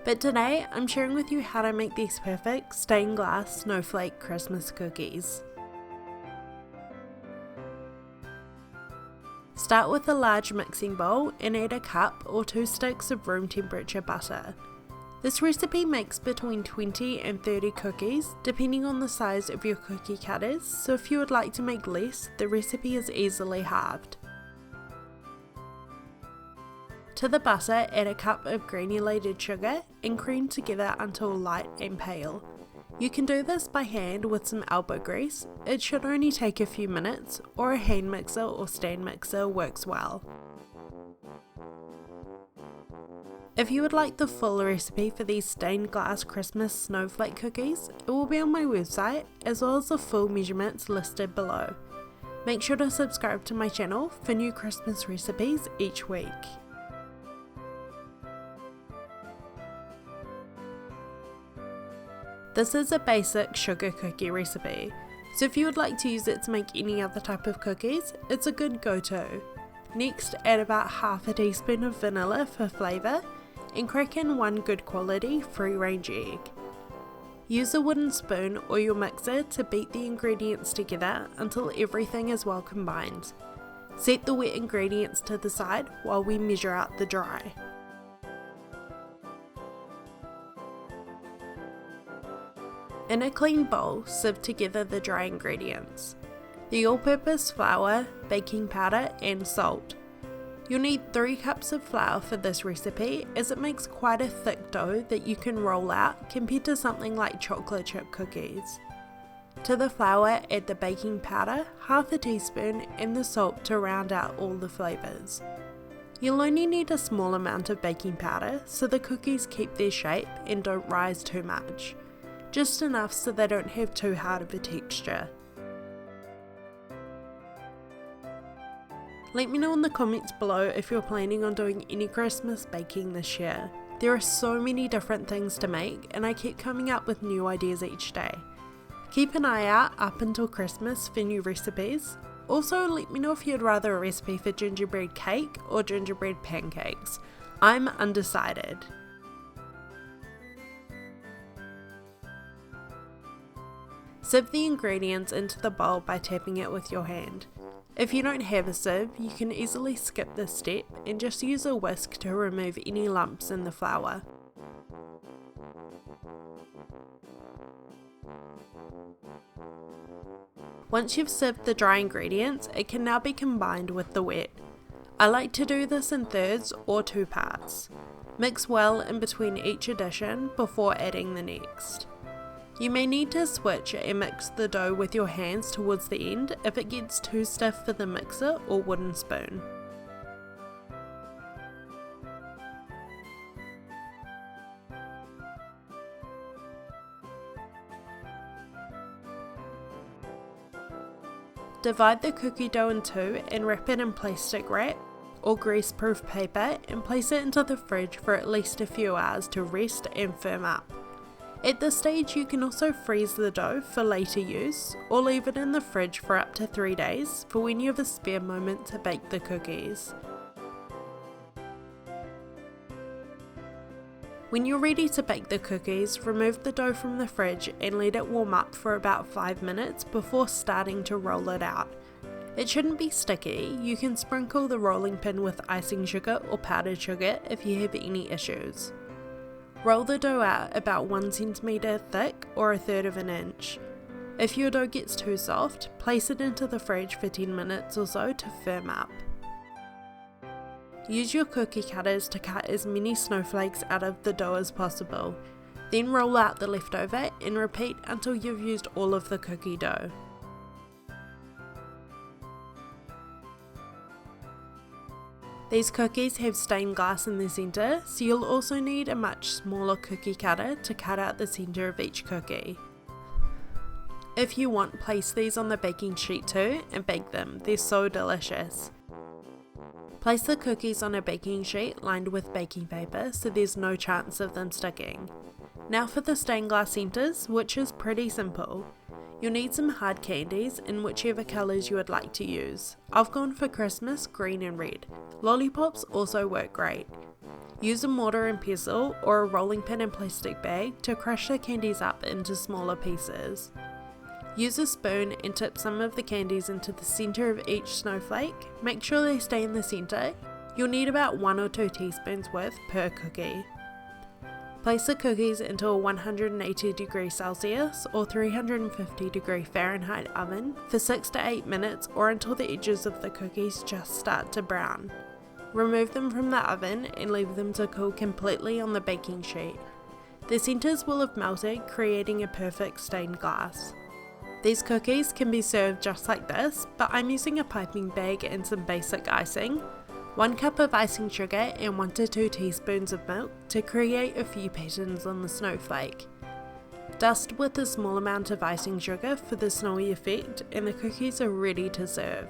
But today I'm sharing with you how to make these perfect stained glass snowflake Christmas cookies. Start with a large mixing bowl and add a cup or 2 sticks of room temperature butter. This recipe makes between 20 and 30 cookies depending on the size of your cookie cutters, so if you would like to make less, the recipe is easily halved. To the butter, add a cup of granulated sugar and cream together until light and pale. You can do this by hand with some elbow grease. It should only take a few minutes, or a hand mixer or stand mixer works well. If you would like the full recipe for these stained glass Christmas snowflake cookies, it will be on my website, as well as the full measurements listed below. Make sure to subscribe to my channel for new Christmas recipes each week. This is a basic sugar cookie recipe, so if you would like to use it to make any other type of cookies, it's a good go-to. Next, add about half a teaspoon of vanilla for flavour and crack in 1 good quality free-range egg. Use a wooden spoon or your mixer to beat the ingredients together until everything is well combined. Set the wet ingredients to the side while we measure out the dry. In a clean bowl, sieve together the dry ingredients: the all-purpose flour, baking powder and salt. You'll need 3 cups of flour for this recipe, as it makes quite a thick dough that you can roll out compared to something like chocolate chip cookies. To the flour, add the baking powder, half a teaspoon, and the salt to round out all the flavours. You'll only need a small amount of baking powder so the cookies keep their shape and don't rise too much. Just enough so they don't have too hard of a texture. Let me know in the comments below if you're planning on doing any Christmas baking this year. There are so many different things to make, and I keep coming up with new ideas each day. Keep an eye out up until Christmas for new recipes. Also, let me know if you'd rather a recipe for gingerbread cake or gingerbread pancakes. I'm undecided. Sieve the ingredients into the bowl by tapping it with your hand. If you don't have a sieve, you can easily skip this step and just use a whisk to remove any lumps in the flour. Once you've sieved the dry ingredients, it can now be combined with the wet. I like to do this in thirds or 2 parts. Mix well in between each addition before adding the next. You may need to switch and mix the dough with your hands towards the end if it gets too stiff for the mixer or wooden spoon. Divide the cookie dough in 2 and wrap it in plastic wrap or grease-proof paper and place it into the fridge for at least a few hours to rest and firm up. At this stage, you can also freeze the dough for later use, or leave it in the fridge for up to 3 days for when you have a spare moment to bake the cookies. When you're ready to bake the cookies, remove the dough from the fridge and let it warm up for about 5 minutes before starting to roll it out. It shouldn't be sticky. You can sprinkle the rolling pin with icing sugar or powdered sugar if you have any issues. Roll the dough out about 1 centimeter thick or 1/3 of an inch. If your dough gets too soft, place it into the fridge for 10 minutes or so to firm up. Use your cookie cutters to cut as many snowflakes out of the dough as possible. Then roll out the leftover and repeat until you've used all of the cookie dough. These cookies have stained glass in the centre, so you'll also need a much smaller cookie cutter to cut out the centre of each cookie. If you want, place these on the baking sheet too and bake them. They're so delicious. Place the cookies on a baking sheet lined with baking paper so there's no chance of them sticking. Now for the stained glass centres, which is pretty simple. You'll need some hard candies in whichever colours you would like to use. I've gone for Christmas, green and red. Lollipops also work great. Use a mortar and pestle or a rolling pin and plastic bag to crush the candies up into smaller pieces. Use a spoon and tip some of the candies into the centre of each snowflake. Make sure they stay in the centre. You'll need about 1 or 2 teaspoons worth per cookie. Place the cookies into a 180°C or 350°F oven for 6 to 8 minutes or until the edges of the cookies just start to brown. Remove them from the oven and leave them to cool completely on the baking sheet. The centres will have melted, creating a perfect stained glass. These cookies can be served just like this, but I'm using a piping bag and some basic icing, 1 cup of icing sugar and 1 to 2 teaspoons of milk to create a few patterns on the snowflake. Dust with a small amount of icing sugar for the snowy effect and the cookies are ready to serve.